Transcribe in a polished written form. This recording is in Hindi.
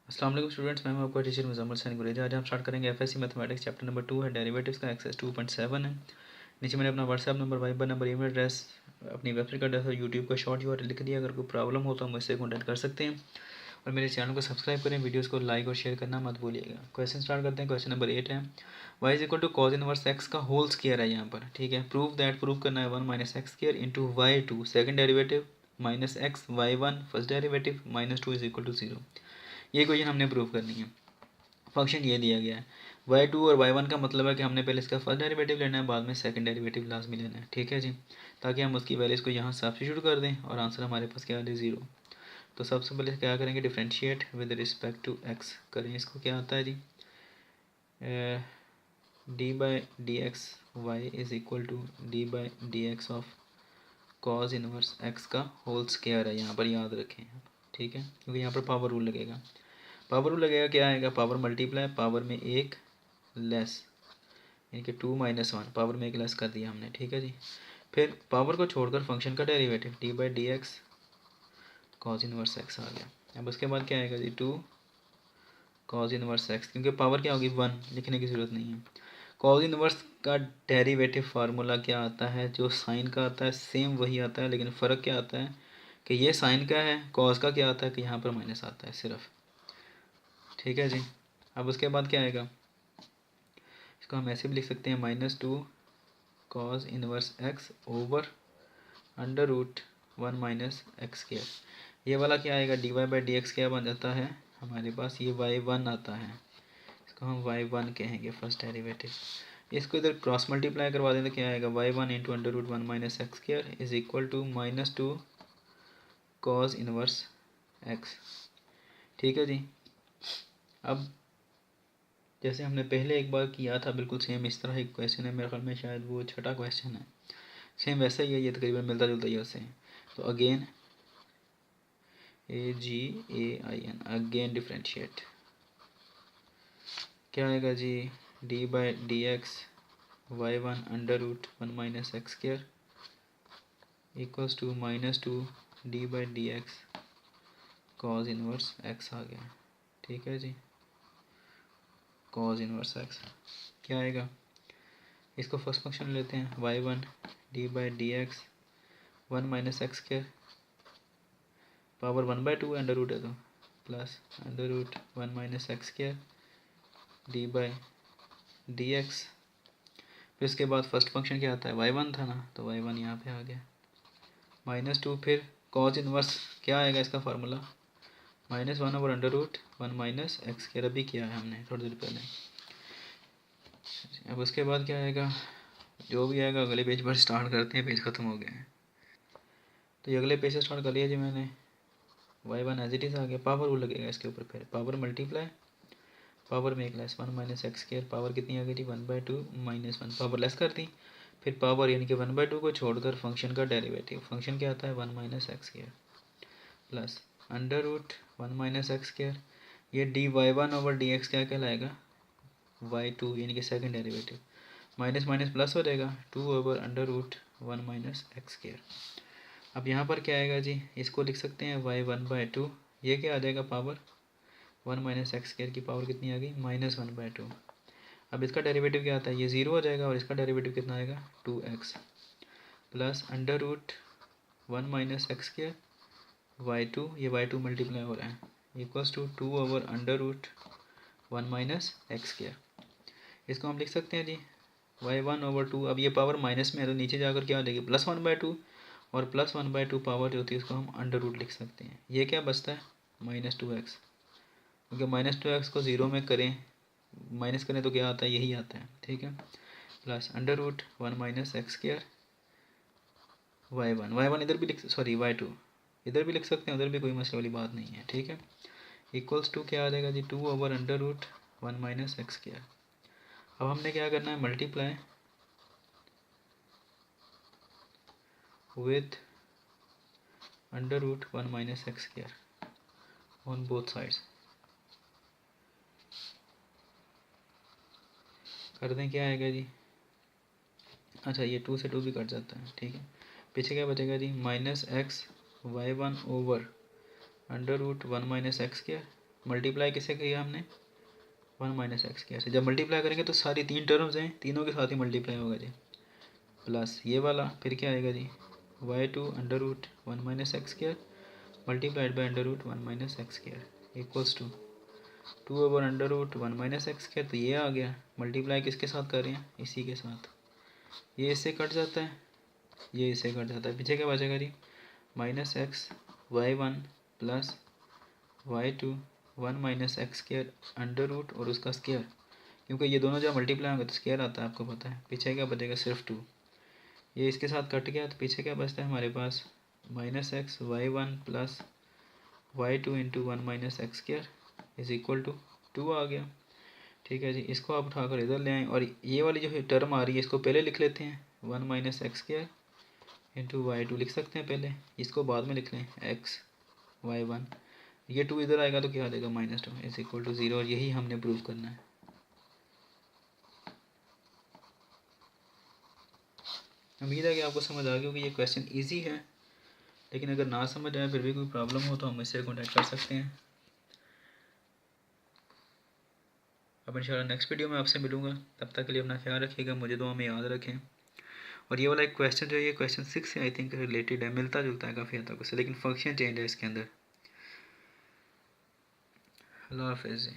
अस्सलाम वालेकुम स्टूडेंट्स, मैं हूं आपका टीचर मुज़म्मिल हसन गुरेजा। आज हम स्टार्ट करेंगे एफएससी मैथमेटिक्स चैप्टर नंबर 2 है, डेरिवेटिव्स का एक्सरसाइज 2.7 है। नीचे मैंने अपना WhatsApp number, Viber number, email address, अपनी वेबसाइट का एड्रेस और यूट्यूब का शॉर्ट यूआरएल लिख दिया। अगर कोई प्रॉब्लम हो तो हम मुझसे कॉन्टैक्ट कर सकते हैं और मेरे चैनल को सब्सक्राइब करें, वीडियोस को लाइक और शेयर करना मत भूलिएगा। क्वेश्चन स्टार्ट करते हैं। क्वेश्चन नंबर 8 है, y is equal to cos inverse x का होल स्क्वायर है यहाँ पर, ठीक है। प्रूव दैट, प्रूव करना है 1 minus x square into y two second derivative minus x y one first derivative minus two is equal to 0। ये क्वेश्चन हमने प्रूव करनी है। फंक्शन ये दिया गया है y2 और y1 का मतलब है कि हमने पहले इसका फर्स्ट डेरिवेटिव लेना है, बाद में सेकंड डेरिवेटिव लाजमी लेना है, ठीक है जी, ताकि हम उसकी वैल्यूज़ को यहाँ सब्स्टिट्यूट कर दें और आंसर हमारे पास क्या आ जाए 0। तो सबसे पहले क्या करेंगे, differentiate with respect to x करें। इसको क्या आता है जी, d by d x y is equal to d by d x of cos inverse x का होल स्क्वायर है, यहाँ पर याद रखें, ठीक है, क्योंकि यहाँ पर पावर रूल लगेगा। पावर रूल लगेगा, क्या आएगा, पावर मल्टीप्लाई पावर में एक लेस, यानी कि 2 माइनस 1, पावर में एक लेस कर दिया हमने, ठीक है जी। फिर पावर को छोड़कर फंक्शन का derivative d by d x cos inverse x आ गया। अब उसके बाद क्या आएगा जी, 2 कॉज इनवर्स एक्स, क्योंकि पावर क्या होगी 1, लिखने की ज़रूरत नहीं है। कॉज इनवर्स का डेरिवेटिव फार्मूला क्या आता है, जो साइन का आता है सेम वही आता है, लेकिन फ़र्क क्या आता है कि ये साइन का है, कॉज का क्या आता है कि यहाँ पर माइनस आता है सिर्फ, ठीक है जी। अब उसके बाद क्या आएगा, इसको हम ऐसे भी लिख सकते हैं, -2 cos inverse x over under root 1 minus x square. ये वाला क्या आएगा, d y by d x क्या बन जाता है हमारे पास, ये y1 आता है, इसको हम y1 कहेंगे फर्स्ट डेरिवेटिव। इसको इधर क्रॉस मल्टीप्लाई करवा दें तो क्या आएगा, y1 into under root 1 minus x square is equal to -2 cos inverse x, ठीक है जी। अब जैसे हमने पहले एक बार किया था बिल्कुल सेम इस तरह एक क्वेश्चन है, मेरे ख्याल में शायद वो छठा क्वेश्चन है, सेम वैसा ही है, ये तकरीबन मिलता जुलता ही उससे। तो अगेन AGAIN अगेन डिफ्रेंशिएट, क्या आएगा जी, d by d x y1 under root 1 minus x square equals to -2 d by d x cos inverse x आ गया, ठीक है जी। कॉज इनवर्स एक्स क्या आएगा, इसको फर्स्ट फंक्शन लेते हैं, y1 d by d x 1 minus x square, power 1/2 under root है तो plus under root 1 minus x square d by d x. फिर उसके बाद फर्स्ट फंक्शन क्या आता है, y1 था ना, तो y1 यहाँ पे आ गया, -2, फिर कॉज इनवर्स क्या आएगा इसका formula, -1 over under root 1 minus x square, अभी किया है हमने थोड़ी देर पहले। अब उसके बाद क्या आएगा, जो भी आएगा अगले पेज पर स्टार्ट करते हैं, पेज ख़त्म हो गया है, तो ये अगले पेज से स्टार्ट कर लिया जी मैंने। y1 एज इट इज़ आ गया, पावर वो लगेगा इसके ऊपर, फिर पावर मल्टीप्लाई पावर में एक less 1 minus x square, power कितनी आ गई थी 1/2 -1, पावर लेस कर दी, फिर पावर यानी कि 1/2 को छोड़कर फंक्शन का डेरिवेटिव, फंक्शन क्या आता है 1 minus x square plus under root 1 minus x square, ये dy1 ओवर dx क्या कहलाएगा, y2 यानी कि second derivative, minus minus plus हो जाएगा 2 over under root 1 minus x square. अब यहाँ पर क्या आएगा जी, इसको लिख सकते हैं y1/2, ये क्या आ जाएगा पावर 1 माइनस एक्स स्क्वायर की पावर कितनी आ गई -1/2। अब इसका डेरिवेटिव क्या आता है, ये 0 हो जाएगा और इसका डेरिवेटिव कितना आएगा 2x plus under root 1 minus x square y2, ये y2 मल्टीप्लाई हो रहा है, equals to 2 over under root 1 minus x square. इसको हम लिख सकते हैं जी y1 ओवर 2, अब ये पावर माइनस में है तो नीचे जाकर क्या हो जाएगी +1/2, और +1/2 पावर जो होती है उसको हम अंडर रूट लिख सकते हैं, ये क्या बचता है -2x, क्योंकि -2x को 0 में करें, माइनस करें तो क्या आता है, यही आता है, ठीक है, plus under root 1 minus x square y1 इधर भी लिख, सॉरी y2 इधर भी लिख सकते हैं, उधर भी कोई मसले वाली बात नहीं है, ठीक है, इक्वल्स टू क्या आ जाएगा जी 2 over under root 1 minus x square. अब हमने क्या करना है, multiply with under root 1 minus x square on both sides, कर दें, क्या आएगा जी, अच्छा ये 2 से 2 भी कट जाता है, ठीक है, पीछे क्या बचेगा जी -x y1 over under root 1 minus x square multiply किससे किया हमने, 1 माइनस एक्स स्क्वायर से। जब मल्टीप्लाई करेंगे तो सारी 3 टर्म्स हैं, तीनों के साथ ही मल्टीप्लाई होगा जी, प्लस ये वाला फिर क्या आएगा जी, y2 under root 1 minus x square multiplied by under root 1 minus x square equals to 2 over under root 1 minus x square. तो ये आ गया, मल्टीप्लाई किसके साथ कर रहे हैं, इसी के साथ। ये इससे कट जाता है, ये इससे कट जाता है, पीछे क्या बचेगा जी, minus x y1 plus y2 1 minus x square under root और उसका स्क्वायर, क्योंकि ये दोनों जब मल्टीप्लाई होंगे तो स्क्वायर आता है, आपको पता है। पीछे क्या बचेगा, सिर्फ 2। ये इसके साथ कट गया तो पीछे क्या बचता है हमारे पास, minus x y1 plus y2 into 1 minus x square is equal to 2 आ गया। ठीक है जी, इसको आप उठाकर इधर ले आएँ और ये वाली जो है टर्म आ रही है इसको पहले लिख लेते हैं, 1 minus x square into y2 लिख सकते हैं पहले, इसको बाद में लिख लें x y1। ये 2 इधर आएगा तो क्या आ जाएगा, -2 इज इक्वल टू 0, और यही हमने प्रूव करना है। उम्मीद है कि आपको समझ आ गया होगी। ये क्वेश्चन इजी है, लेकिन अगर ना समझ आए फिर भी कोई प्रॉब्लम हो तो हम मुझसे कॉन्टैक्ट कर सकते हैं। अब इंशाल्लाह नेक्स्ट वीडियो में आपसे मिलूँगा, तब तक के लिए अपना ख्याल रखिएगा, मुझे दुआ में याद रखें। और ये वाला एक क्वेश्चन जो है ये क्वेश्चन 6 से आई थिंक रिलेटेड है, मिलता जुलता है काफ़ी हद तक उससे, लेकिन फंक्शन चेंज है इसके अंदर। अल्लाह हाफ़िज़।